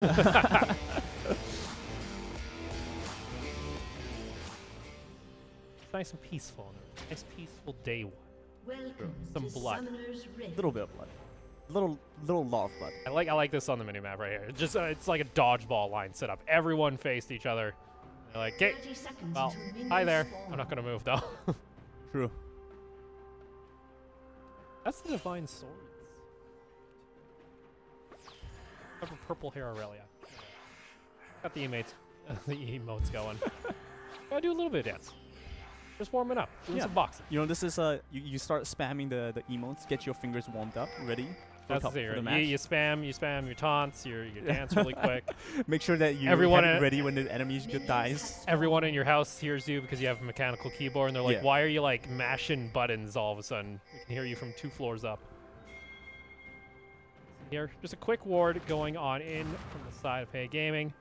Nice and peaceful. Nice peaceful day one. Welcome Some to blood. Summoner's Rift. A little bit of blood. Little lot of blood. I like this on the minimap right here. Just it's like a dodgeball line set up. Everyone faced each other. They're like, okay, 30 seconds well, until minions hi there. spawn. I'm not gonna move though. True. That's the divine swords. Have a purple hair Aurelia. Got the emotes going. Gotta do a little bit of dance. Just warming up, doing some boxing. You know, this is you start spamming the emotes, get your fingers warmed up, ready. That's the for the thing. match. You spam your taunts, you dance really quick. Make sure that you Everyone have it in- ready when the enemy dies. Everyone in your house hears you because you have a mechanical keyboard, and they're like, Yeah. "Why are you like mashing buttons all of a sudden?" We can hear you from 2 floors up. Here, just a quick ward going on in from the side of Hey Gaming.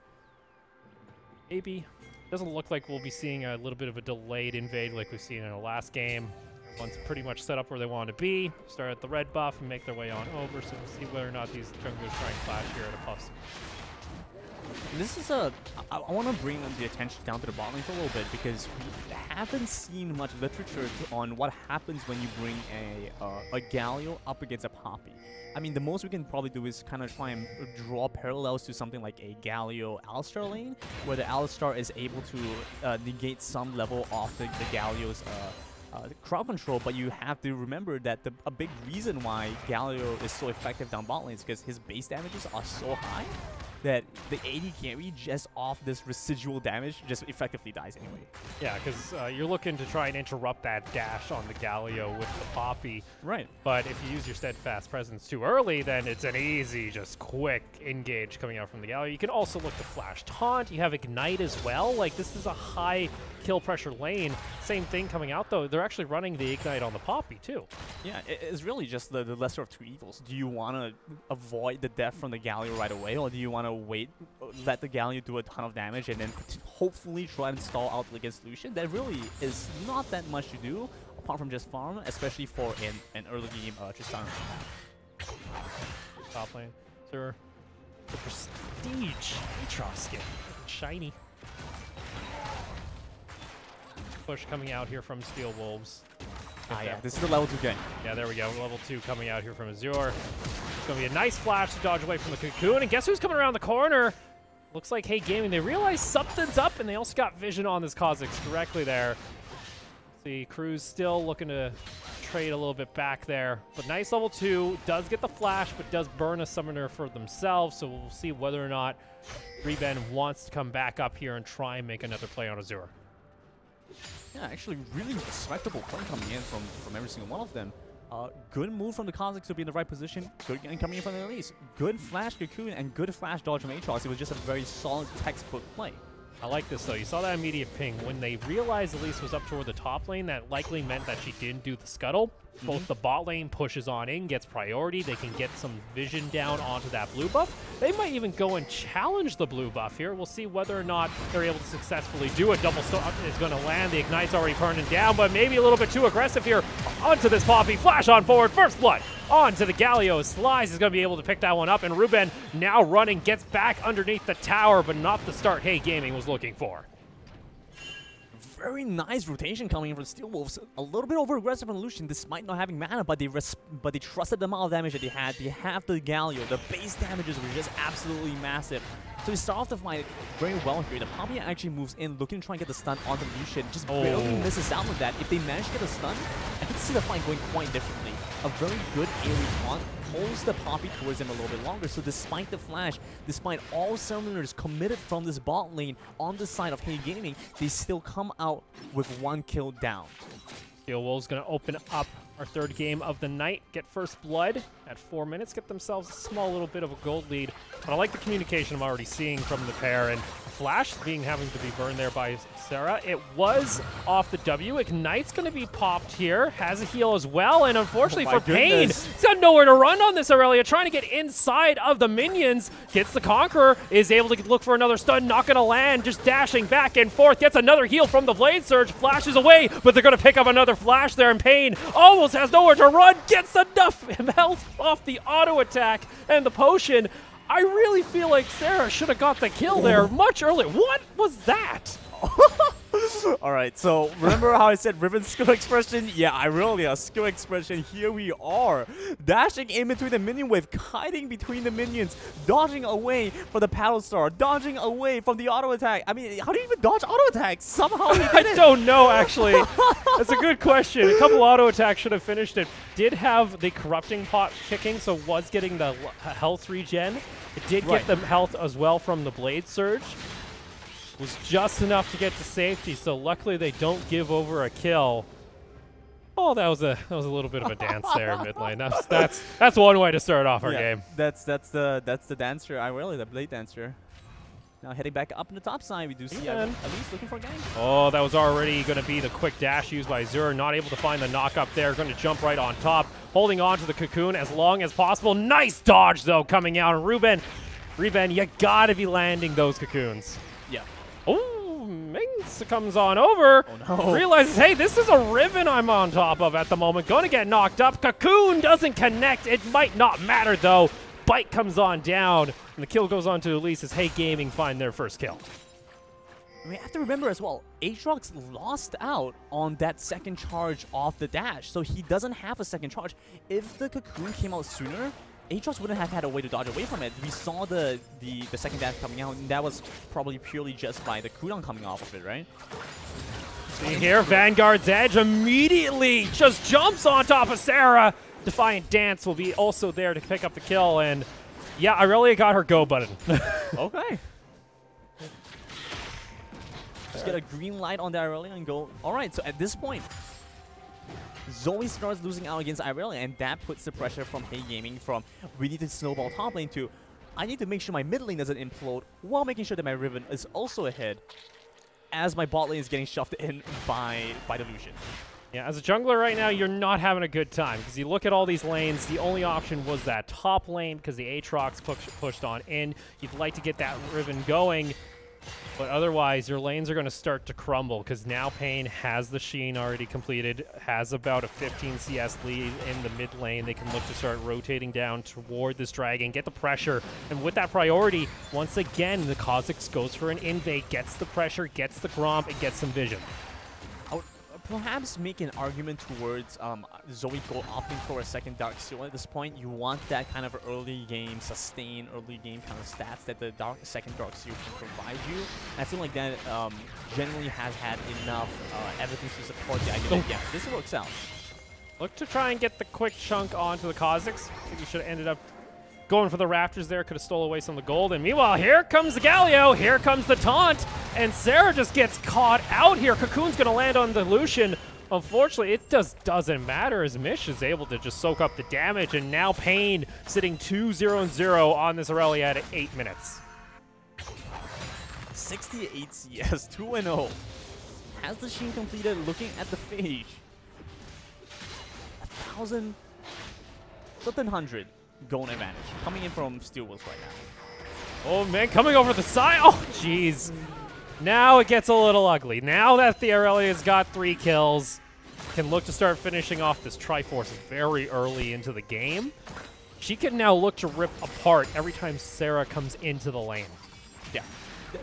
Maybe doesn't look like we'll be seeing a little bit of a delayed invade like we've seen in our last game. Everyone's pretty much set up where they want to be. Start at the red buff and make their way on over. So we'll see whether or not these junglers try and clash here at a plus. This is I want to bring the attention down to the bot lane for a little bit because we haven't seen much literature on what happens when you bring a Galio up against a Poppy. I mean, the most we can probably do is kind of try and draw parallels to something like a Galio Alistar lane, where the Alistar is able to negate some level of the Galio's crowd control, but you have to remember that a big reason why Galio is so effective down bot lane is because his base damages are so high that the AD carry just off this residual damage just effectively dies anyway. Yeah, because you're looking to try and interrupt that dash on the Galio with the Poppy. Right. But if you use your Steadfast Presence too early, then it's an easy, just quick engage coming out from the Galio. You can also look to Flash Taunt. You have Ignite as well. Like, this is a high kill pressure lane. Same thing coming out, though. They're actually running the Ignite on the Poppy, too. Yeah, it's really just the lesser of two evils. Do you want to avoid the death from the Galio right away, or do you want to wait, let the Galio do a ton of damage, and then hopefully try and stall out against Lucian? That really is not that much to do, apart from just farm, especially for an early game Tristana. Top lane. Sir, the Prestige Atros skin. Shiny. Push coming out here from Steel Wolves. Ah, yeah, this is the level 2 game. Yeah, there we go. Level 2 coming out here from Azure. It's going to be a nice flash to dodge away from the Cocoon. And guess who's coming around the corner? Looks like Hey Gaming. They realize something's up, and they also got vision on this Kha'Zix directly there. See, Cruz still looking to trade a little bit back there. But nice level 2. Does get the flash, but does burn a summoner for themselves. So we'll see whether or not Reben wants to come back up here and try and make another play on Azure. Yeah, actually really respectable play coming in from every single one of them. Good move from the Kha'Zix to be in the right position. Good game coming in from the Elise. Good flash Cocoon and good flash dodge from Aatrox. It was just a very solid textbook play. I like this, though. You saw that immediate ping. When they realized Elise was up toward the top lane, that likely meant that she didn't do the scuttle. Both the bot lane pushes on in, gets priority. They can get some vision down onto that blue buff. They might even go and challenge the blue buff here. We'll see whether or not they're able to successfully do it. Double Storm is going to land. The Ignite's already burning down, but maybe a little bit too aggressive here. Onto this Poppy. Flash on forward. First blood. Onto the Galio. Slice is going to be able to pick that one up, and Ruben now running, gets back underneath the tower, but not the start Hey Gaming was looking for. Very nice rotation coming in from Steel Wolves. A little bit over aggressive on Lucian despite not having mana, but they trusted the amount of damage that they had. They have the Galio. The base damages were just absolutely massive. So they start off the fight very well here. The Poppy actually moves in, looking to try and get the stun onto Lucian. Just barely misses out with that. If they manage to get a stun, I can see the fight going quite differently. A very good AoE taunt pulls the Poppy towards him a little bit longer. So despite the flash, despite all summoners committed from this bot lane on the side of Hey Gaming, they still come out with 1 kill down. Steel Wolves going to open up our third game of the night, get first blood at 4 minutes, get themselves a small little bit of a gold lead. But I like the communication I'm already seeing from the pair, and Flash having to be burned there by Sarah. It was off the W. Ignite's going to be popped here, has a heal as well, and unfortunately for Pain, he's got nowhere to run on this Aurelia, trying to get inside of the minions, gets the Conqueror, is able to look for another stun, not going to land, just dashing back and forth, gets another heal from the Blade Surge, flashes away, but they're going to pick up another flash there, and Pain almost has nowhere to run, gets enough health off the auto attack and the potion. I really feel like Sarah should have got the kill there much earlier. What was that? All right, so remember how I said Riven's skill expression? Yeah, Irelia, skill expression. Here we are. Dashing in between the minion wave, kiting between the minions, dodging away from the paddle star, dodging away from the auto attack. I mean, how do you even dodge auto attacks? Somehow he did I don't know, actually. That's a good question. A couple auto attacks should have finished it. Did have the corrupting pot kicking, so was getting the health regen. It did get the health as well from the blade surge. Was just enough to get to safety, so luckily they don't give over a kill. Oh, that was a little bit of a dance there in mid lane. That's one way to start off our game. That's the dancer, Irelia, the blade dancer. Now heading back up in the top side, we do see at least looking for a gang. Oh, that was already going to be the quick dash used by Azure. Not able to find the knock up there. Going to jump right on top, holding on to the cocoon as long as possible. Nice dodge though coming out. And Ruben, you gotta be landing those cocoons. Yeah. Oh, Minx comes on over. Oh no. Realizes, hey, this is a Riven I'm on top of at the moment. Going to get knocked up. Cocoon doesn't connect. It might not matter though. Bite comes on down, and the kill goes on to Elise as Hey Gaming find their first kill. We have to remember as well, Aatrox lost out on that second charge off the dash, so he doesn't have a second charge. If the cocoon came out sooner, Aatrox wouldn't have had a way to dodge away from it. We saw the second dash coming out, and that was probably purely just by the cooldown coming off of it, right? See here, Vanguard's Edge immediately just jumps on top of Sarah. Defiant Dance will be also there to pick up the kill, and yeah, Irelia got her go button. Okay. Just get a green light on the Irelia and go. All right, so at this point, Zoe starts losing out against Irelia, and that puts the pressure from Hey Gaming from we need to snowball top lane to I need to make sure my mid lane doesn't implode while making sure that my Riven is also ahead as my bot lane is getting shoved in by the Lucian. Yeah, as a jungler right now, you're not having a good time because you look at all these lanes, the only option was that top lane because the Aatrox pushed on in. You'd like to get that Riven going, but otherwise your lanes are going to start to crumble because now Pain has the Sheen already completed, has about a 15 CS lead in the mid lane. They can look to start rotating down toward this dragon, get the pressure, and with that priority, once again, the Kha'Zix goes for an invade, gets the pressure, gets the Gromp, and gets some vision. Perhaps make an argument towards Zoe opting for a second Dark Seal at this point. You want that kind of early game sustain, early game kind of stats that the second Dark Seal can provide you. And I feel like that generally has had enough evidence to support the idea that, yeah, this works out. Look to try and get the quick chunk onto the Kha'Zix. I think you should have ended up going for the Raptors there, could have stole away some of the gold. And meanwhile, here comes the Galio, here comes the taunt, and Sarah just gets caught out here. Cocoon's going to land on the Lucian. Unfortunately, it just doesn't matter as Mish is able to just soak up the damage, and now Pain sitting 2-0-0 on this Irelia at 8 minutes. 68 CS, 2-0. Has the Sheen completed? Looking at the Phage. 1,100 goal advantage coming in from Steel Wolves right now. Oh man, coming over the side. Oh jeez. Now it gets a little ugly. Now that the Irelia's got 3 kills, can look to start finishing off this Triforce very early into the game. She can now look to rip apart every time Sarah comes into the lane. Yeah,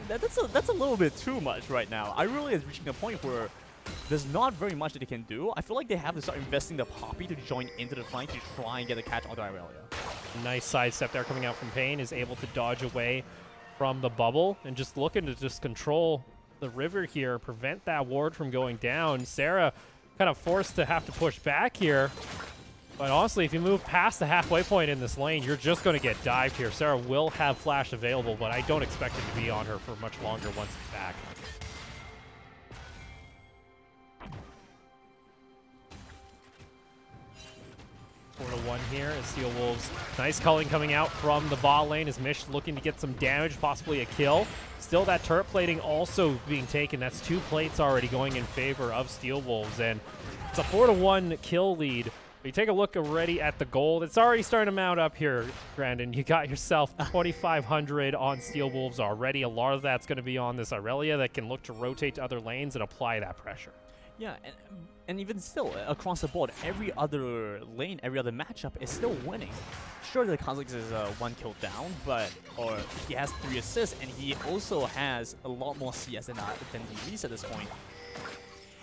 that's a little bit too much right now. Irelia is reaching a point where there's not very much that they can do. I feel like they have to start investing the Poppy to join into the fight to try and get a catch onto Irelia. Nice sidestep there coming out from Pain, is able to dodge away from the bubble and just looking to just control the river here, prevent that ward from going down. Sarah kind of forced to have to push back here. But honestly, if you move past the halfway point in this lane, you're just going to get dived here. Sarah will have flash available, but I don't expect it to be on her for much longer once it's back. 4-1 here as Steel Wolves. Nice culling coming out from the bot lane as Mish looking to get some damage, possibly a kill. Still that turret plating also being taken. That's 2 plates already going in favor of Steel Wolves, and it's a 4-1 kill lead. But you take a look already at the gold. It's already starting to mount up here, Brandon. You got yourself 2,500 on Steel Wolves already. A lot of that's going to be on this Irelia that can look to rotate to other lanes and apply that pressure. Yeah, and even still, across the board, every other lane, every other matchup is still winning. Sure, the Kha'Zix is 1 kill down, or he has 3 assists, and he also has a lot more CS than Elise at this point.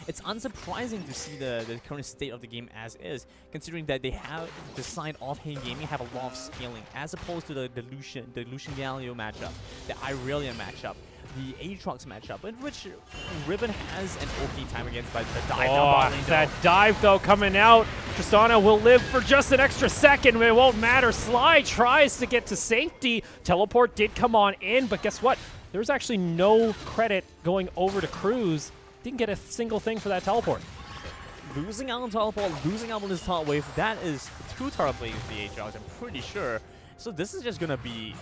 It's unsurprising to see the current state of the game as is, considering that they have the side of Hey Gaming have a lot of scaling, as opposed to the Lucian Galio matchup, the Irelia matchup, the Aatrox matchup, in which Riven has an okay time against, but the dive down that dive though coming out. Tristana will live for just an extra second, but it won't matter. Sly tries to get to safety. Teleport did come on in, but guess what? There's actually no credit going over to Cruz. Didn't get a single thing for that teleport. Losing out on teleport, losing out on this top wave, that is 2 turret plays for the Aatrox, I'm pretty sure. So this is just going to be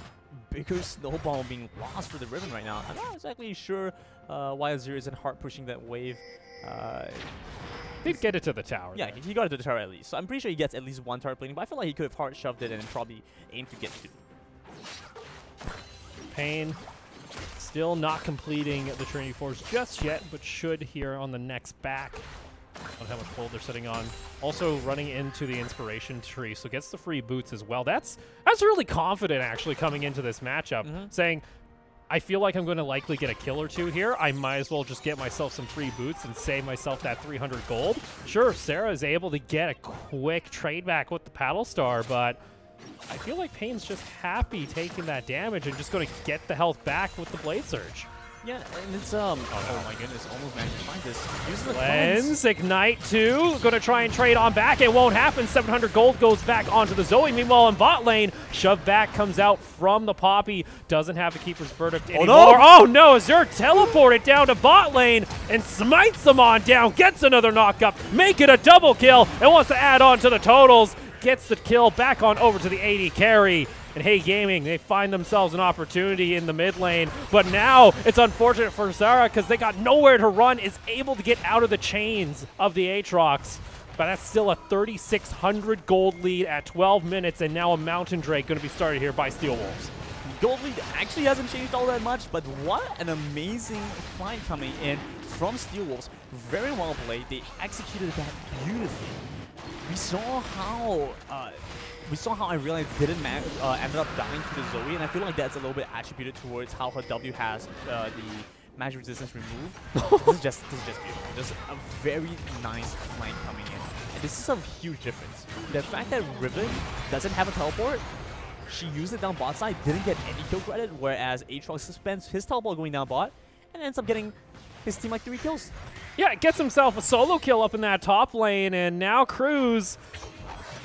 bigger snowball being lost for the Riven right now. I'm not exactly sure why Azure isn't hard pushing that wave. Did get it to the tower. Yeah, he got it to the tower at least. So I'm pretty sure he gets at least 1 turret plating, but I feel like he could have hard shoved it and probably aimed to get 2. Pain still not completing the Trinity Force just yet, but should here on the next back. On how much gold they're sitting on. Also running into the inspiration tree, so gets the free boots as well. That's really confident actually coming into this matchup, saying, I feel like I'm going to likely get a kill or 2 here. I might as well just get myself some free boots and save myself that 300 gold. Sure, Sarah is able to get a quick trade back with the Paddle Star, but I feel like Pain's just happy taking that damage and just going to get the health back with the Blade Surge. Yeah, and it's, oh my goodness, almost managed to find this. Uses the Cleanse, Ignite 2, going to try and trade on back. It won't happen. 700 gold goes back onto the Zoe. Meanwhile, in bot lane, shove back comes out from the Poppy. Doesn't have a Keeper's Verdict anymore. Oh no, Azure teleported down to bot lane and smites them on down. Gets another knock up, make it a double kill, and wants to add on to the totals. Gets the kill back on over to the AD carry. And Hey Gaming, they find themselves an opportunity in the mid lane. But now it's unfortunate for Sarah because they got nowhere to run, is able to get out of the chains of the Aatrox. But that's still a 3,600 gold lead at 12 minutes, and now a Mountain Drake going to be started here by Steel Wolves. Gold lead actually hasn't changed all that much, but what an amazing fight coming in from Steel Wolves. Very well played. They executed that beautifully. We saw how I really didn't ended up dying to the Zoe, and I feel like that's a little bit attributed towards how her W has the magic resistance removed. This is just beautiful. Just a very nice flank coming in, and this is a huge difference. The fact that Riven doesn't have a teleport, she used it down bot side, didn't get any kill credit, whereas Aatrox spends his teleport going down bot, and ends up getting his team like 3 kills. Yeah, gets himself a solo kill up in that top lane, and now Cruz.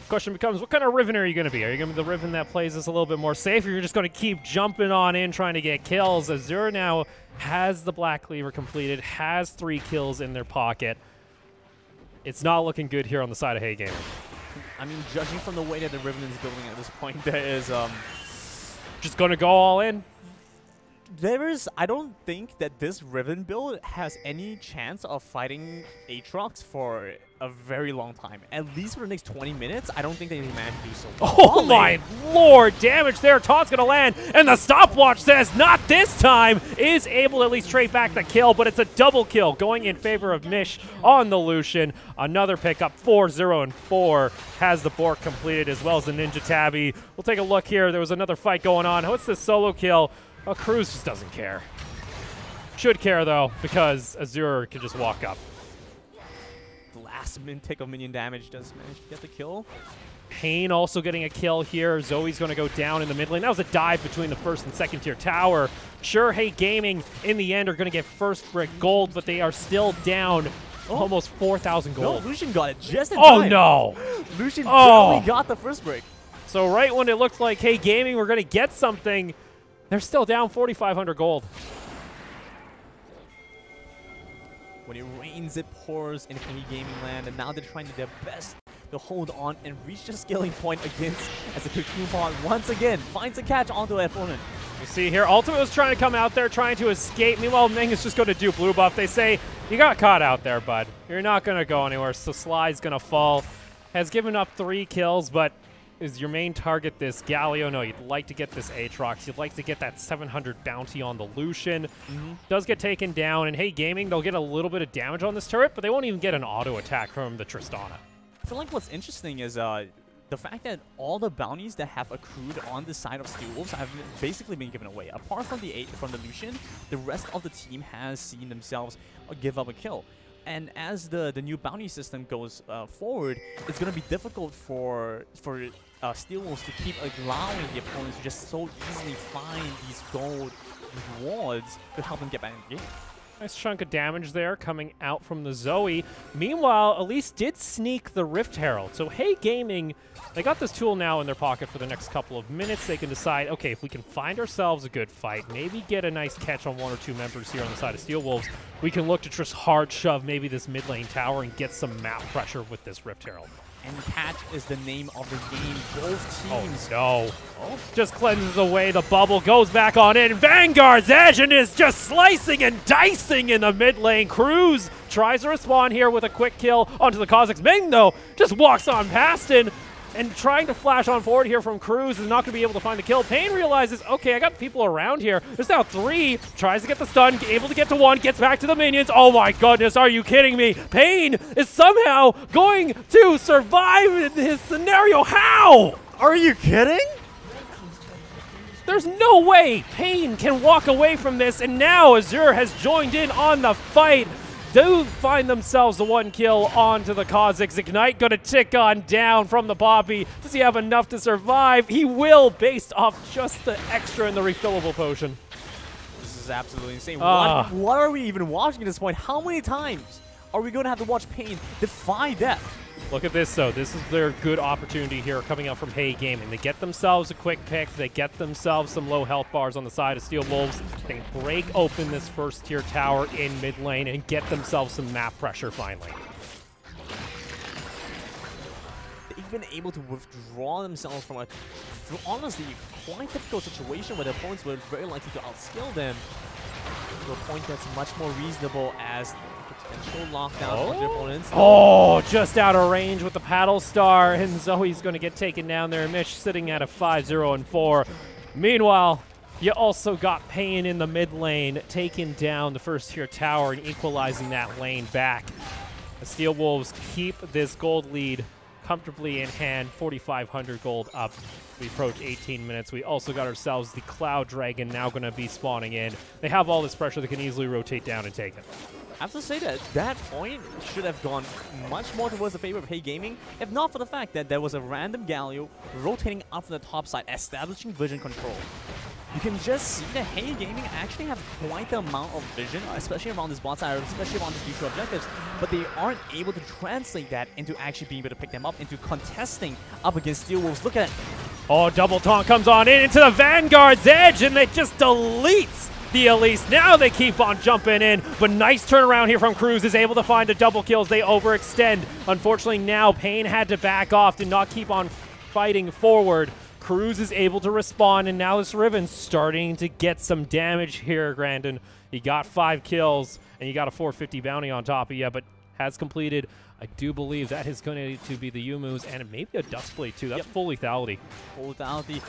Question becomes, what kind of Riven are you going to be? Are you going to be the Riven that plays this a little bit more safe, or you're just going to keep jumping on in trying to get kills? Azure now has the Black Cleaver completed, has 3 kills in their pocket. It's not looking good here on the side of Hey Gaming. I mean, judging from the way that the Riven is building at this point, there is just going to go all in. I don't think that this Riven build has any chance of fighting Aatrox for a very long time. At least for the next 20 minutes, I don't think they can manage to do so. Oh my lord, damage there. Taunt's going to land, and the stopwatch says, not this time. Is able to at least trade back the kill, but it's a double kill going in favor of Mish on the Lucian. Another pickup, 4-0 and 4. Has the Bork completed as well as the Ninja Tabby. We'll take a look here. There was another fight going on. What's this solo kill? Oh, Cruz just doesn't care. Should care, though, because Azure can just walk up. The last tick of minion damage does manage to get the kill. Pain also getting a kill here. Zoe's going to go down in the mid lane. That was a dive between the first and second tier tower. Sure, Hey Gaming, in the end, are going to get first brick gold, but they are still down almost 4,000 gold. No, Lucian got it just in time. Oh, no. Lucian barely got the first brick. So right when it looked like Hey Gaming were going to get something, they're still down 4,500 gold. When it rains, it pours in Hey Gaming land, and now they're trying their best to hold on and reach the scaling point against as the Cocoon Pod once again finds a catch onto an opponent. You see here, Ultimate was trying to come out there, trying to escape. Meanwhile, Meng is just going to do blue buff. They say, you got caught out there, bud. You're not going to go anywhere, so Sly's going to fall. Has given up 3 kills, but is your main target this Galio? No, you'd like to get this Aatrox. You'd like to get that 700 bounty on the Lucian. Does get taken down, and Hey Gaming, they'll get a little bit of damage on this turret, but they won't even get an auto attack from the Tristana. I feel like what's interesting is the fact that all the bounties that have accrued on the side of Steel Wolves have basically been given away. Apart from the Lucian, the rest of the team has seen themselves give up a kill. And as the new bounty system goes forward, it's going to be difficult for Steel Wolves to keep allowing the opponents to just so easily find these gold rewards to help them get back in the game. Nice chunk of damage there coming out from the Zoe. Meanwhile, Elise did sneak the Rift Herald. So Hey Gaming, they got this tool now in their pocket for the next couple of minutes. They can decide, okay, if we can find ourselves a good fight, maybe get a nice catch on one or two members here on the side of Steel Wolves, we can look to just hard shove maybe this mid lane tower and get some map pressure with this Rift Herald. And catch is the name of the game. Both teams. Oh, no. Just cleanses away the bubble, goes back on in. Vanguard's Edge and is just slicing and dicing in the mid lane. Cruz tries to respond here with a quick kill onto the Kazakhs. Ming, though, just walks on past and trying to flash on forward here from Cruz is not going to be able to find the kill. Pain realizes, okay, I got people around here. There's now 3. Tries to get the stun, able to get to 1, gets back to the minions. Oh my goodness, are you kidding me? Pain is somehow going to survive in this scenario. How? Are you kidding? There's no way Pain can walk away from this, and now Azure has joined in on the fight. Do find themselves the 1 kill onto the Kazakhs. Ignite gonna tick on down from the Poppy. Does he have enough to survive? He will, based off just the extra in the refillable potion. This is absolutely insane. What are we even watching at this point? How many times are we gonna have to watch Pain defy death? Look at this, though. This is their good opportunity here coming out from Hey Gaming. They get themselves a quick pick. They get themselves some low health bars on the side of Steel Wolves. They break open this first tier tower in mid lane and get themselves some map pressure finally. They've been able to withdraw themselves from a, honestly, quite difficult situation where the opponents were very likely to outskill them to a point that's much more reasonable as potential lockdown on the opponents. Oh, just out of range with the paddle star, and Zoe's going to get taken down there. Mish sitting at a 5-0-4. Meanwhile, you also got Pain in the mid lane, taking down the first tier tower and equalizing that lane back. The Steel Wolves keep this gold lead comfortably in hand, 4,500 gold up. We approach 18 minutes. We also got ourselves the Cloud Dragon now going to be spawning in. They have all this pressure. They can easily rotate down and take it. I have to say that that point should have gone much more towards the favor of Hey Gaming, if not for the fact that there was a random Galio rotating up from the top side, establishing vision control. You can just see that Hey Gaming actually have quite the amount of vision, especially around this bot side, especially around these future objectives, but they aren't able to translate that into actually being able to pick them up, into contesting up against Steel Wolves. Look at it. Oh, double taunt comes on in into the Vanguard's Edge, and it just deletes the Elise. Now they keep on jumping in, but nice turnaround here from Cruz, is able to find a double kills. They overextend. Unfortunately, now Pain had to back off, did not keep on fighting forward. Cruz is able to respond, and now this Riven's starting to get some damage here, Grandin. He got 5 kills, and you got a 450 bounty on top of you, but has completed. I do believe that is going to be the Yumu's, and maybe a Duskblade too. That's full lethality. Full lethality.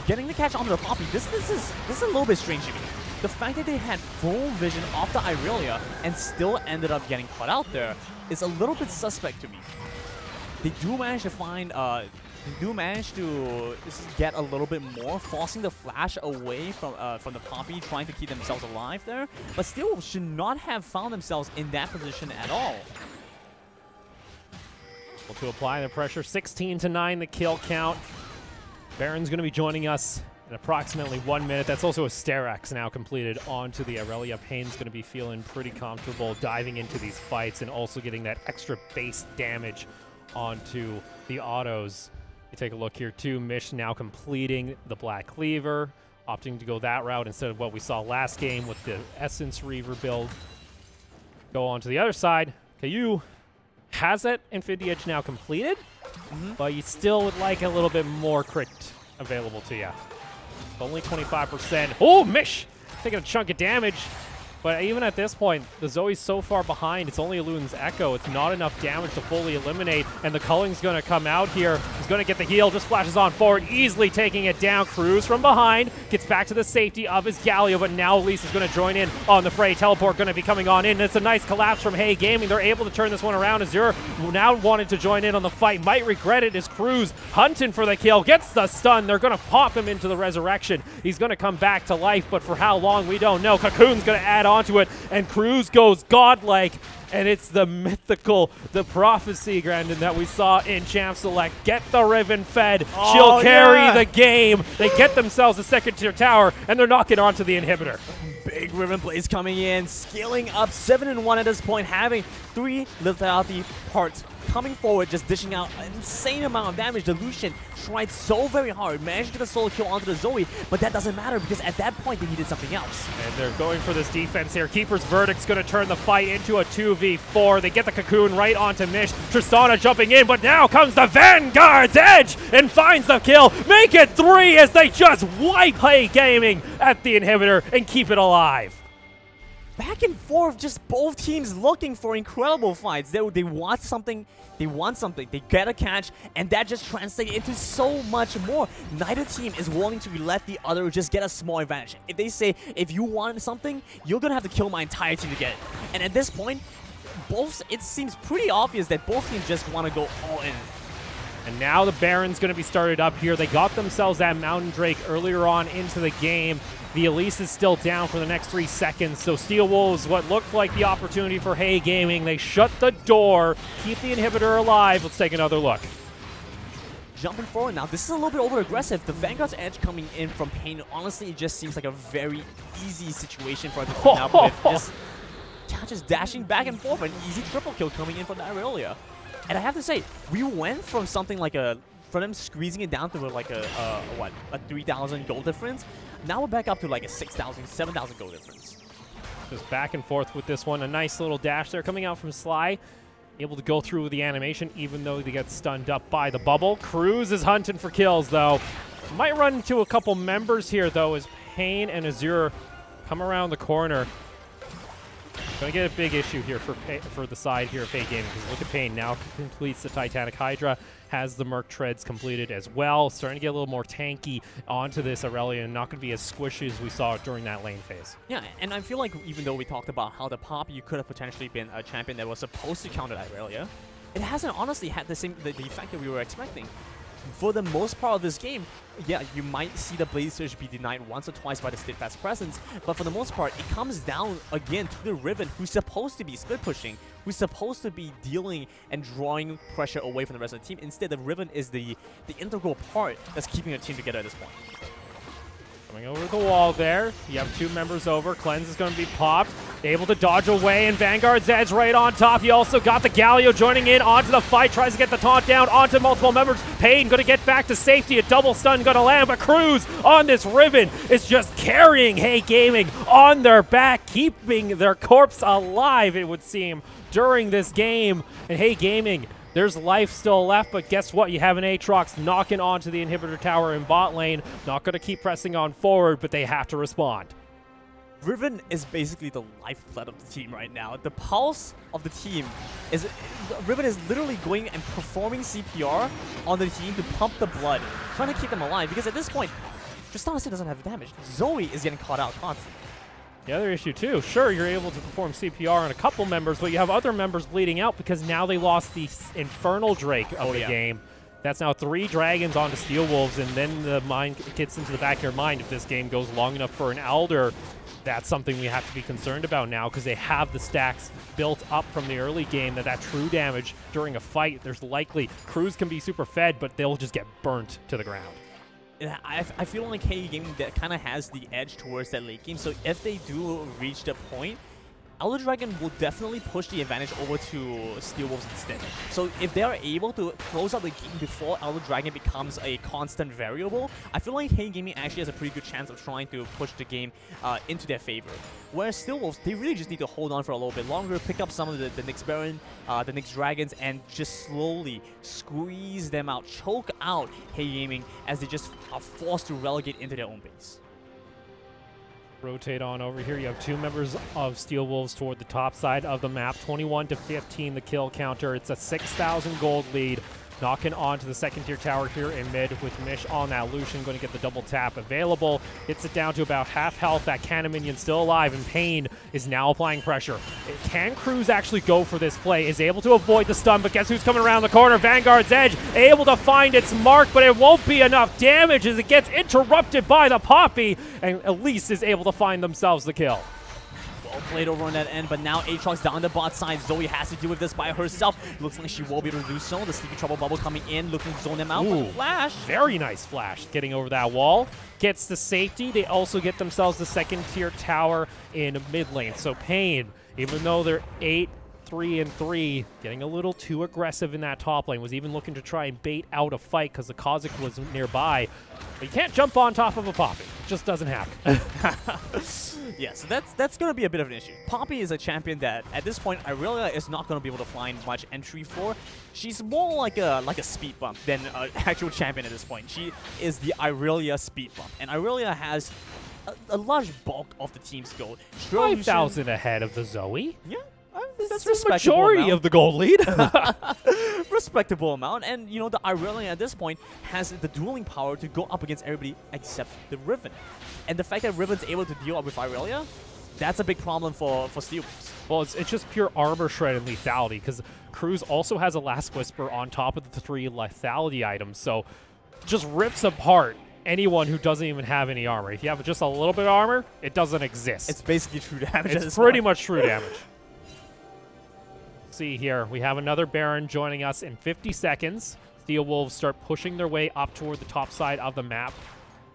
Getting the catch onto the Poppy, this is a little bit strange to me. The fact that they had full vision off the Irelia and still ended up getting caught out there is a little bit suspect to me. They do manage to find, get a little bit more, forcing the flash away from the Poppy, trying to keep themselves alive there, but still should not have found themselves in that position at all. Able to apply the pressure, 16-9 the kill count. Baron's going to be joining us in approximately 1 minute. That's also a Sterak's now completed onto the Irelia. Pain's going to be feeling pretty comfortable diving into these fights and also getting that extra base damage onto the autos. You take a look here too. Mish now completing the Black Cleaver, opting to go that route instead of what we saw last game with the Essence Reaver build. Go on to the other side. Caillou has that Infinity Edge now completed, but you still would like a little bit more crit available to you. Only 25%. Oh, Mish taking a chunk of damage. But even at this point, the Zoe's so far behind, it's only Luden's Echo. It's not enough damage to fully eliminate, and the Culling's going to come out here. He's going to get the heal, just flashes on forward, easily taking it down. Cruz from behind, gets back to the safety of his Galio, but now Elise is going to join in on the fray. Teleport going to be coming on in, and it's a nice collapse from Hey Gaming. They're able to turn this one around. Azure now wanting to join in on the fight. Might regret it as Cruz hunting for the kill, gets the stun. They're going to pop him into the resurrection. He's going to come back to life, but for how long, we don't know. Cocoon's going to add on to it, and Cruz goes godlike, and it's the mythical, the prophecy, Grandin, that we saw in Champ Select. Get the Riven fed. She'll carry the game. They get themselves a second tier tower, and they're knocking onto the inhibitor. Big Riven plays coming in, scaling up 7-1 at this point, having 3 lethality parts coming forward, just dishing out an insane amount of damage. The Lucian tried so very hard, managed to get a solo kill onto the Zoe, but that doesn't matter because at that point they needed something else. And they're going for this defense here. Keeper's Verdict's going to turn the fight into a 2v4. They get the Cocoon right onto Mish. Tristana jumping in, but now comes the Vanguard's Edge and finds the kill. Make it 3 as they just wipe Hey Gaming at the inhibitor and keep it alive. Back and forth, just both teams looking for incredible fights. They want something, they get a catch, and that just translates into so much more. Neither team is willing to let the other just get a small advantage. If they say, if you want something, you're gonna have to kill my entire team to get it. And at this point, it seems pretty obvious that both teams just want to go all in. And now the Baron's going to be started up here. They got themselves that Mountain Drake earlier on into the game. The Elise is still down for the next 3 seconds, so Steel Wolves, what looked like the opportunity for Hey Gaming, they shut the door, keep the inhibitor alive. Let's take another look. Jumping forward now, this is a little bit over-aggressive. The Vanguard's Edge coming in from Pain, honestly, it just seems like a very easy situation for them to come up with. Just dashing back and forth, an easy triple kill coming in from that earlier. And I have to say, we went from something like from them squeezing it down to like a 3,000 gold difference. Now we're back up to like a 6,000, 7,000 gold difference. Just back and forth with this one. A nice little dash there coming out from Sly. Able to go through with the animation, even though they get stunned up by the bubble. Cruz is hunting for kills, though. Might run into a couple members here, though, as Pain and Azure come around the corner. Gonna get a big issue here for the side here of Hey Gaming, because look at Pain now completes the Titanic Hydra, has the Merc Treads completed as well, starting to get a little more tanky onto this Aurelia, and not going to be as squishy as we saw during that lane phase. Yeah, and I feel like even though we talked about how the Poppy could have potentially been a champion that was supposed to counter that Aurelia, it hasn't honestly had the effect that we were expecting. For the most part of this game, yeah, you might see the Blaze Surge be denied once or twice by the Steadfast Presence, but for the most part, it comes down again to the Riven, who's supposed to be split pushing, who's supposed to be dealing and drawing pressure away from the rest of the team. Instead, the Riven is the integral part that's keeping the team together at this point. Coming over the wall there. You have 2 members over. Cleanse is going to be popped. Able to dodge away, and Vanguard's Edge right on top. You also got the Galio joining in onto the fight. Tries to get the taunt down onto multiple members. Pain going to get back to safety. A double stun going to land, but Cruz on this Riven is just carrying Hey Gaming on their back, keeping their corpse alive, it would seem, during this game. And Hey Gaming, there's life still left, but guess what? You have an Aatrox knocking onto the inhibitor tower in bot lane. Not going to keep pressing on forward, but they have to respond. Riven is basically the lifeblood of the team right now. The pulse of the team is... Riven is literally going and performing CPR on the team to pump the blood, trying to keep them alive, because at this point, Tristana still doesn't have damage. Zoe is getting caught out constantly. The other issue, too, sure, you're able to perform CPR on a couple members, but you have other members bleeding out because now they lost the Infernal Drake of the game. That's now 3 dragons onto Steel Wolves, and then the mind gets into the back of your mind. If this game goes long enough for an Elder, that's something we have to be concerned about now, because they have the stacks built up from the early game that true damage during a fight, there's likely Cruz can be super fed, but they'll just get burnt to the ground. I feel like Hey Gaming that kind of has the edge towards that late game, so if they do reach the point, Elder Dragon will definitely push the advantage over to Steel Wolves instead. So if they are able to close out the game before Elder Dragon becomes a constant variable, I feel like Hey Gaming actually has a pretty good chance of trying to push the game into their favor. Whereas Steel Wolves, they really just need to hold on for a little bit longer, pick up some of the Nyx Baron, the Nyx Dragons, and just slowly squeeze them out, choke out Hey Gaming as they just are forced to relegate into their own base. Rotate on over here. You have two members of Steel Wolves toward the top side of the map. 21 to 15, the kill counter. It's a 6,000 gold lead. Knocking onto the second tier tower here in mid with Mish on that Lucian, going to get the double tap available. Gets it down to about half health. That cannon minion still alive, and Pain is now applying pressure. Can Cruz actually go for this play? Is able to avoid the stun, but guess who's coming around the corner? Vanguard's Edge, able to find its mark, but it won't be enough damage as it gets interrupted by the Poppy, and Elise is able to find themselves the kill. Well played over on that end, but now Aatrox down the bot side. Zoe has to deal with this by herself. Looks like she will be able to do so. The Sleepy Trouble Bubble coming in, looking to zone them out. Ooh, But Flash. Very nice Flash. Getting over that wall. Gets the safety. They also get themselves the second tier tower in mid lane. So Pain, even though they're 8-3-3, getting a little too aggressive in that top lane. Was even looking to try and bait out a fight because the Kha'Zix was nearby. But you can't jump on top of a Poppy. It just doesn't happen. Yeah, so that's going to be a bit of an issue. Poppy is a champion that, at this point, Irelia is not going to be able to find much entry for. She's more like a speed bump than an actual champion at this point. She is the Irelia speed bump, and Irelia has a large bulk of the team's gold. 5,000 ahead of the Zoe. Yeah. That's the majority of the gold lead. Respectable amount, and you know the Irelia at this point has the dueling power to go up against everybody except the Riven, and the fact that Riven's able to deal up with Irelia, that's a big problem for Steel. Well, it's just pure armor shred and lethality because Cruz also has a Last Whisper on top of the 3 lethality items, so just rips apart anyone who doesn't even have any armor. If you have just a little bit of armor, it doesn't exist. It's basically true damage. It's pretty much true damage. See here, we have another Baron joining us in 50 seconds. Steel Wolves start pushing their way up toward the top side of the map.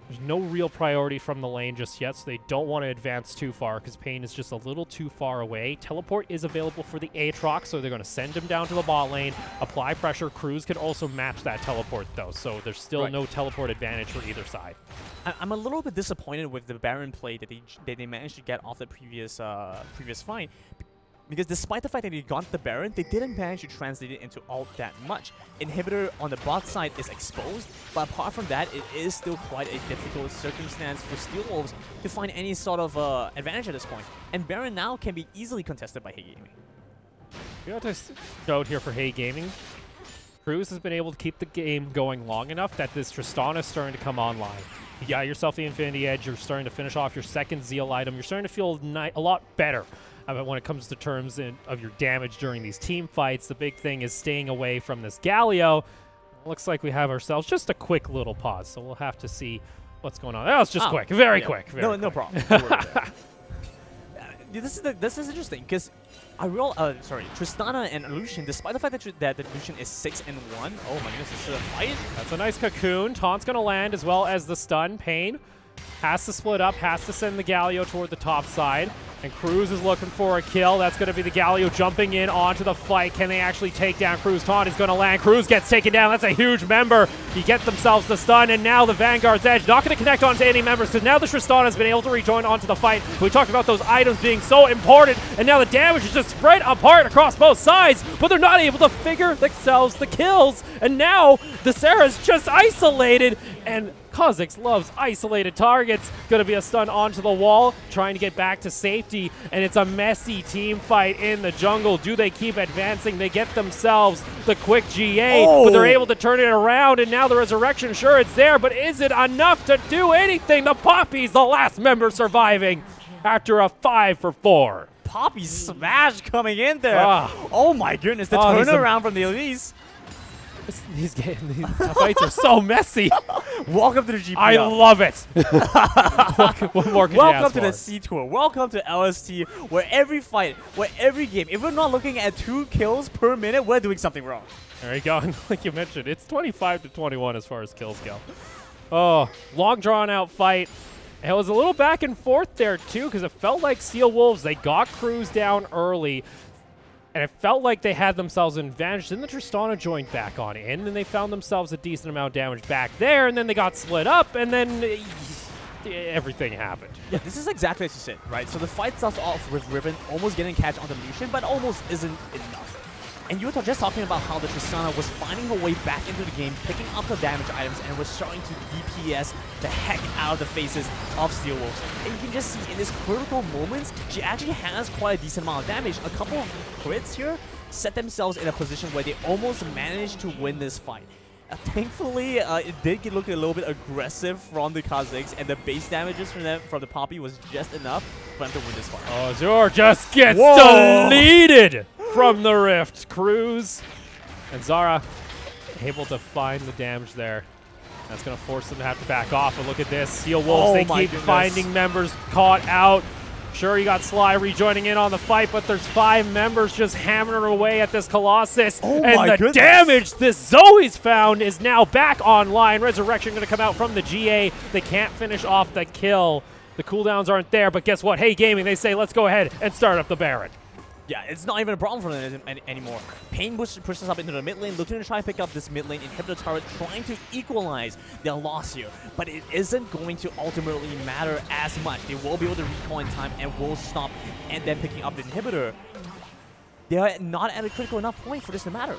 There's no real priority from the lane just yet, so they don't want to advance too far because Pain is just a little too far away. Teleport is available for the Aatrox, so they're going to send him down to the bot lane, apply pressure. Cruz can also match that teleport, though, so there's still no teleport advantage for either side. I'm a little bit disappointed with the Baron play that they managed to get off the previous fight. Because despite the fact that they got the Baron, they didn't manage to translate it into ult that much. Inhibitor on the bot side is exposed, but apart from that, it is still quite a difficult circumstance for Steel Wolves to find any sort of advantage at this point. And Baron now can be easily contested by Hey Gaming. You got to note here for Hey Gaming, Cruz has been able to keep the game going long enough that this Tristana is starting to come online. You got yourself the Infinity Edge, you're starting to finish off your second Zeal item, you're starting to feel a lot better when it comes to terms of your damage during these team fights. The big thing is staying away from this Galio. Looks like we have ourselves just a quick little pause, so we'll have to see what's going on. That was just quick, very quick. No problem. This is interesting because Tristana and Lucian, despite the fact that Lucian is 6-1, oh my goodness, this is a fight. That's a nice cocoon. Taunt's going to land as well as the stun. Pain has to split up, has to send the Galio toward the top side. And Cruz is looking for a kill. That's going to be the Galio jumping in onto the fight. Can they actually take down Cruz? Taunt is going to land. Cruz gets taken down. That's a huge member. He gets themselves the stun, and now the Vanguard's Edge. Not going to connect onto any members, because now the Tristana has been able to rejoin onto the fight. We talked about those items being so important, and now the damage is just spread apart across both sides, but they're not able to figure themselves the kills. And now the Sarah's just isolated, and Kha'Zix loves isolated targets. Going to be a stun onto the wall, trying to get back to safety, and it's a messy team fight in the jungle. Do they keep advancing? They get themselves the quick GA, but they're able to turn it around, and now the resurrection, sure, it's there, but is it enough to do anything? The Poppy's the last member surviving after a 5-for-4. Poppy smash coming in there. Oh my goodness, the turnaround from the Elise. These fights are so messy. Welcome to the GP. I love it. What more can you ask Welcome to for? the C Tour. Welcome to LST, where every fight, where every game, if we're not looking at 2 kills per minute, we're doing something wrong. There you go. Like you mentioned, it's 25-21 as far as kills go. Oh, long drawn-out fight. And it was a little back and forth there, too, because it felt like Steel Wolves, they got Cruz down early, and it felt like they had themselves an advantage. Then the Tristana joined back on in, and they found themselves a decent amount of damage back there, and then they got split up, and then everything happened. Yeah, this is exactly as you said, right? So the fight starts off with Riven almost getting catch on the Lucian, but almost isn't enough. And you were just talking about how the Tristana was finding her way back into the game, picking up the damage items, and was starting to DPS the heck out of the faces of Steel Wolves. And you can just see in these critical moments, she actually has quite a decent amount of damage. A couple of crits here set themselves in a position where they almost managed to win this fight. Thankfully, it did look a little bit aggressive from the Kazakhs, and the base damages from the Poppy was just enough for them to win this fight. Oh, Azure just gets deleted from the Rift. Cruz and Zara able to find the damage there. That's going to force them to have to back off. But look at this. Steel Wolves, they keep finding members caught out. Sure, you got Sly rejoining in on the fight, but there's 5 members just hammering away at this Colossus. And the damage this Zoe's found is now back online. Resurrection going to come out from the GA. They can't finish off the kill. The cooldowns aren't there, but guess what? Hey Gaming, they say, let's go ahead and start up the Baron. Yeah, it's not even a problem for them anymore. Pain pushes up into the mid lane, looking to try and pick up this mid lane inhibitor turret, trying to equalize their loss here. But it isn't going to ultimately matter as much. They will be able to recall in time and will stop and then picking up the inhibitor. They are not at a critical enough point for this to matter.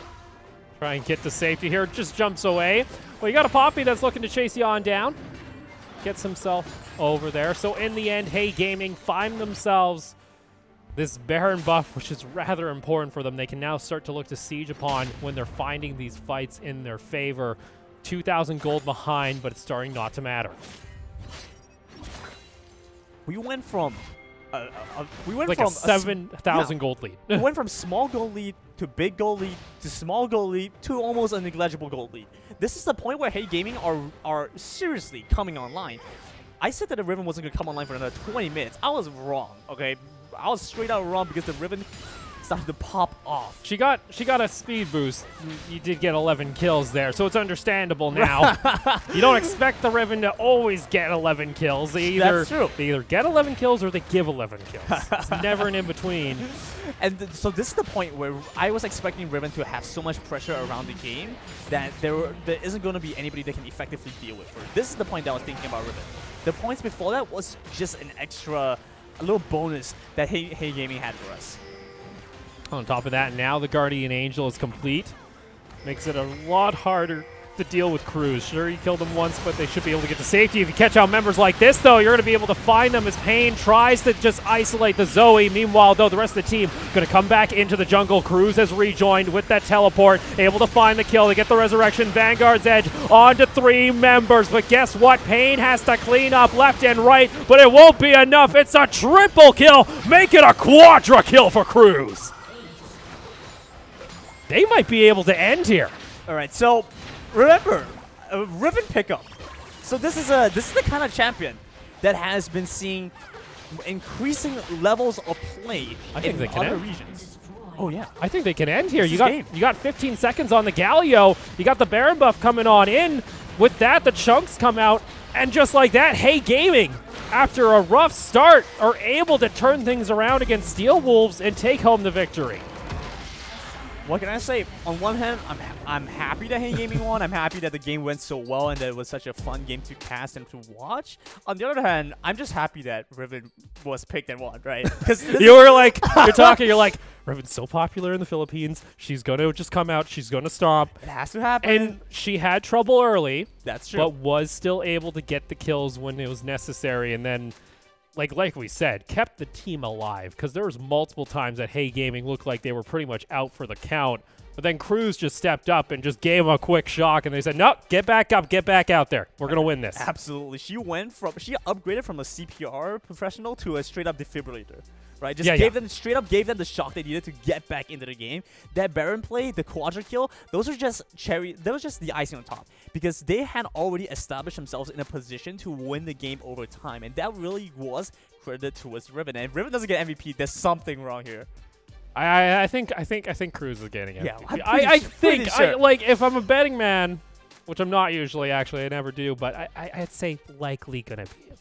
Try and get to safety here. Just jumps away. Well, you got a Poppy that's looking to chase you on down. Gets himself over there. So in the end, Hey Gaming find themselves this Baron buff, which is rather important for them. They can now start to look to siege upon when they're finding these fights in their favor. 2,000 gold behind, but it's starting not to matter. We went from a 7,000 gold lead. We went from small gold lead to big gold lead to small gold lead to almost a negligible gold lead. This is the point where Hey Gaming are seriously coming online. I said that the Riven wasn't going to come online for another 20 minutes. I was wrong, okay? I was straight out wrong because the Riven started to pop off. She got a speed boost. You did get 11 kills there, so it's understandable now. You don't expect the Riven to always get 11 kills. They either get 11 kills or they give 11 kills. It's never an in-between. And so this is the point where I was expecting Riven to have so much pressure around the game that there isn't going to be anybody that can effectively deal with her. This is the point that I was thinking about Riven. The points before that was just an extra, a little bonus that Hey Gaming had for us. On top of that, now the Guardian Angel is complete. Makes it a lot harder to deal with Cruz. Sure, you killed them once, but they should be able to get to safety. If you catch out members like this, though, you're going to be able to find them as Pain tries to just isolate the Zoe. Meanwhile, though, the rest of the team going to come back into the jungle. Cruz has rejoined with that teleport, able to find the kill. They get the Resurrection. Vanguard's Edge onto 3 members. But guess what? Pain has to clean up left and right, but it won't be enough. It's a triple kill. Make it a quadra kill for Cruz. They might be able to end here. All right, so remember, Riven pickup. So this is the kind of champion that has been seeing increasing levels of play in other regions. Oh yeah, I think they can end here. You got 15 seconds on the Galio. You got the Baron buff coming on in. With that, the chunks come out, and just like that, Hey Gaming, after a rough start, are able to turn things around against Steel Wolves and take home the victory. What can I say? On one hand, I'm happy that Hey Gaming won. I'm happy that the game went so well and that it was such a fun game to cast and to watch. On the other hand, I'm just happy that Riven was picked and won, right? Because you were like, you're like, Riven's so popular in the Philippines. She's going to just come out. She's going to stomp. It has to happen. And she had trouble early. That's true. But was still able to get the kills when it was necessary. And then, like we said, kept the team alive, because there was multiple times that Hey Gaming looked like they were pretty much out for the count. But then Cruz just stepped up and just gave them a quick shock, and they said, nope, get back up, get back out there. We're going to win this. Absolutely. She upgraded from a CPR professional to a straight-up defibrillator. Right, straight up gave them the shock they needed to get back into the game. That Baron play, the quadra kill, those are just that was just the icing on top, because they had already established themselves in a position to win the game over time, and that really was credited towards Riven. And if Riven doesn't get MVP, there's something wrong here. I think Cruz is getting it. Yeah, I think like, if I'm a betting man, which I'm not usually, actually, I never do, but I'd say likely gonna be it.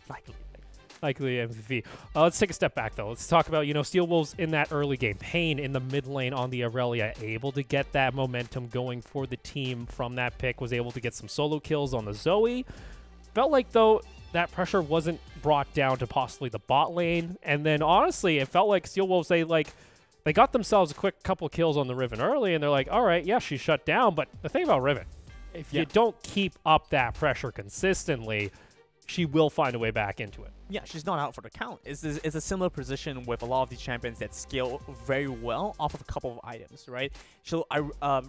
Likely MVP. Let's take a step back, though. Let's talk about, Steel Wolves in that early game. Pain in the mid lane on the Aurelia, able to get that momentum going for the team from that pick, was able to get some solo kills on the Zoe. Felt like, though, that pressure wasn't brought down to possibly the bot lane. And then, honestly, it felt like Steel Wolves, they got themselves a quick couple kills on the Riven early, and they're like, all right, yeah, she's shut down. But the thing about Riven, if you don't keep up that pressure consistently, she will find a way back into it. Yeah, she's not out for the count. It's a similar position with a lot of these champions that scale very well off of a couple of items, right? So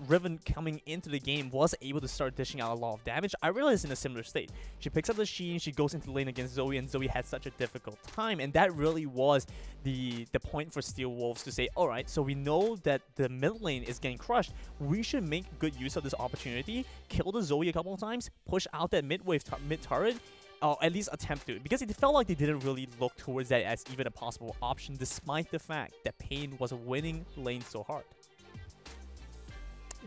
Riven coming into the game was able to start dishing out a lot of damage. I realized in a similar state. She picks up the Sheen, she goes into lane against Zoe, and Zoe had such a difficult time. And that really was the point for Steel Wolves to say, all right, so we know that the mid lane is getting crushed. We should make good use of this opportunity, kill the Zoe a couple of times, push out that mid turret, at least attempt to, because it felt like they didn't really look towards that as even a possible option, despite the fact that Pain was winning lane so hard.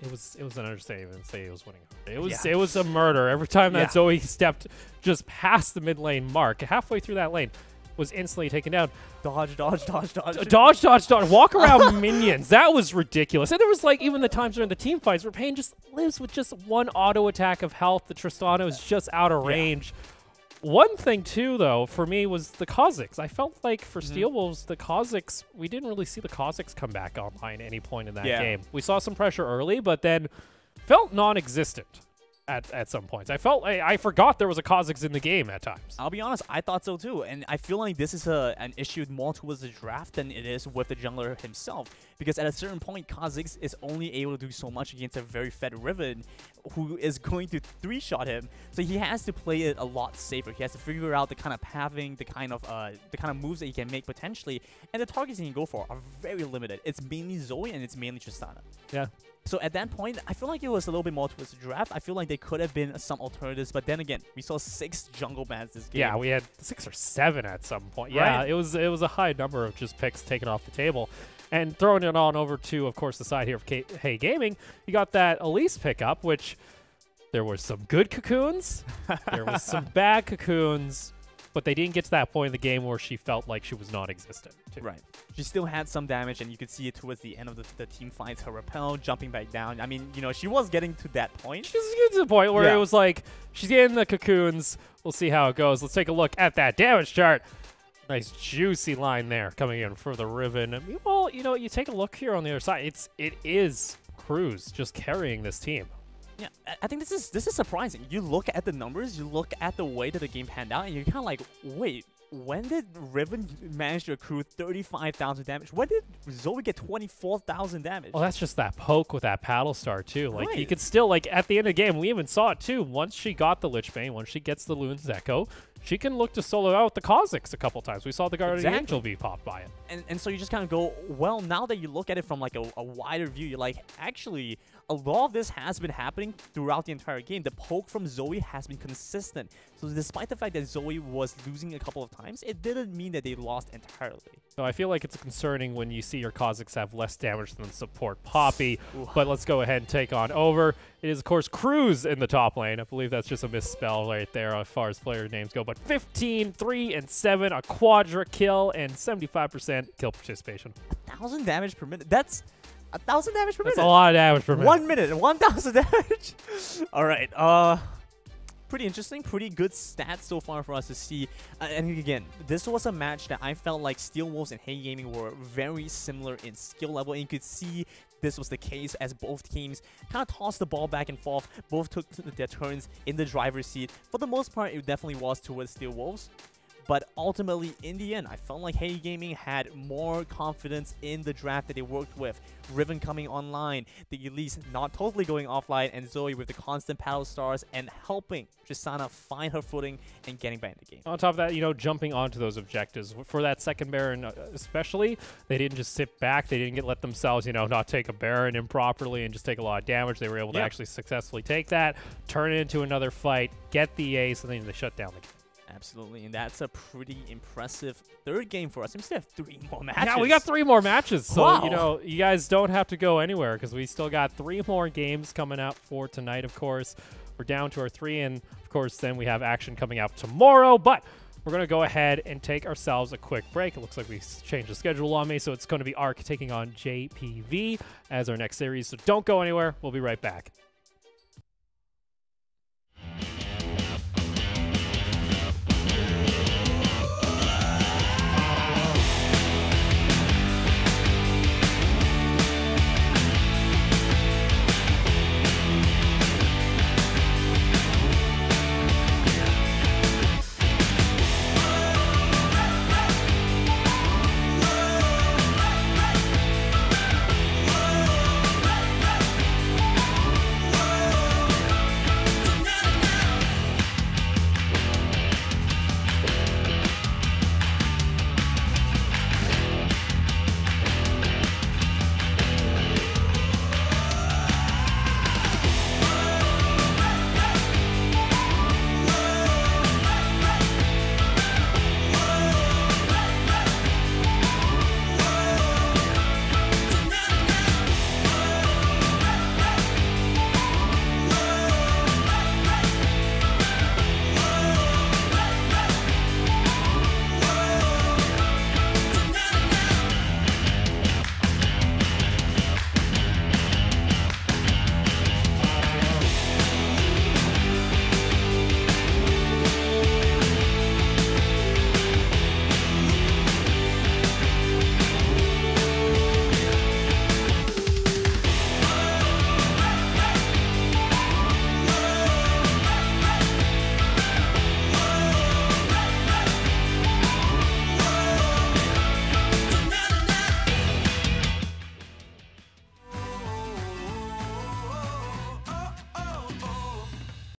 It was an understatement to say it was winning. It was a murder. Every time that Zoe stepped just past the mid lane mark, halfway through that lane, was instantly taken down. Dodge, dodge, dodge, dodge. Dodge, dodge, dodge. Walk around minions. That was ridiculous. And there was like even the times during the team fights where Pain just lives with just one auto attack of health. The Tristana is just out of range. One thing, too, though, for me was the Kha'Zix. I felt like for Steel Wolves, the Kha'Zix, we didn't really see the Kha'Zix come back online at any point in that game. We saw some pressure early, but then felt non-existent at some points. I forgot there was a Kha'Zix in the game at times. I'll be honest, I thought so too, and I feel like this is an issue more towards the draft than it is with the jungler himself, because at a certain point, Kha'Zix is only able to do so much against a very fed Riven who is going to 3-shot him, so he has to play it a lot safer. He has to figure out the kind of pathing, the kind of moves that he can make potentially, and the targets he can go for are very limited. It's mainly Zoe and it's mainly Tristana. Yeah. So at that point, I feel like it was a little bit more towards the draft. I feel like there could have been some alternatives, but then again, we saw 6 jungle bans this game. Yeah, we had 6 or 7 at some point. Yeah, right. it was a high number of just picks taken off the table. And throwing it on over to, of course, the side here of Hey Gaming, you got that Elise pickup, which there were some good cocoons, there was some bad cocoons, but they didn't get to that point in the game where she felt like she was non-existent. Right. She still had some damage, and you could see it towards the end of the team fights. Her rappel, jumping back down. I mean, you know, she was getting to that point. She's getting to the point where it was like, she's getting the cocoons. We'll see how it goes. Let's take a look at that damage chart. Nice juicy line there coming in for the Riven. I mean, well, you know, you take a look here on the other side. It is Cruz just carrying this team. Yeah, I think this is surprising. You look at the numbers, you look at the way that the game panned out, and you're kind of like, wait, when did Riven manage to accrue 35,000 damage? When did Zoe get 24,000 damage? Well, that's just that poke with that paddle star, too. Like, you could still, like, at the end of the game, we even saw it, too. Once she got the Lich Bane, once she gets the Loon's Echo, she can look to solo out the Kha'Zix a couple times. We saw the Guardian Angel be popped by it. And so you just kind of go, well, now that you look at it from, like, a wider view, you're like, actually, a lot of this has been happening throughout the entire game. The poke from Zoe has been consistent. So despite the fact that Zoe was losing a couple of times, it didn't mean that they lost entirely. So I feel like it's concerning when you see your Kha'Zix have less damage than support Poppy. But let's go ahead and take on over. It is, of course, Cruz in the top lane. I believe that's just a misspell right there as far as player names go. But 15, 3, and 7, a quadra kill, and 75% kill participation. 1,000 damage per minute. That's 1,000 damage per minute. That's a lot of damage per minute. 1 minute, 1,000 damage. All right. Pretty interesting, pretty good stats so far for us to see. And again, this was a match that I felt like Steel Wolves and Hey Gaming were very similar in skill level, and you could see this was the case as both teams kind of tossed the ball back and forth. Both took their turns in the driver's seat. For the most part, it definitely was towards Steel Wolves. But ultimately, in the end, I felt like Hey Gaming had more confidence in the draft that they worked with. Riven coming online, the Elise not totally going offline, and Zoe with the constant paddle stars and helping Tristana find her footing and getting back in the game. On top of that, you know, jumping onto those objectives. For that second Baron especially, they didn't just sit back. They didn't let themselves, you know, not take a Baron improperly and just take a lot of damage. They were able to actually successfully take that, turn it into another fight, get the ace, and then they shut down the game. Absolutely, and that's a pretty impressive third game for us. We still have 3 more matches. Yeah, we got 3 more matches. So, wow. You know, you guys don't have to go anywhere because we still got 3 more games coming out for tonight, of course. We're down to our 3, and, of course, then we have action coming out tomorrow. But we're going to go ahead and take ourselves a quick break. It looks like we changed the schedule on me, so it's going to be ARC taking on JPV as our next series. So don't go anywhere. We'll be right back.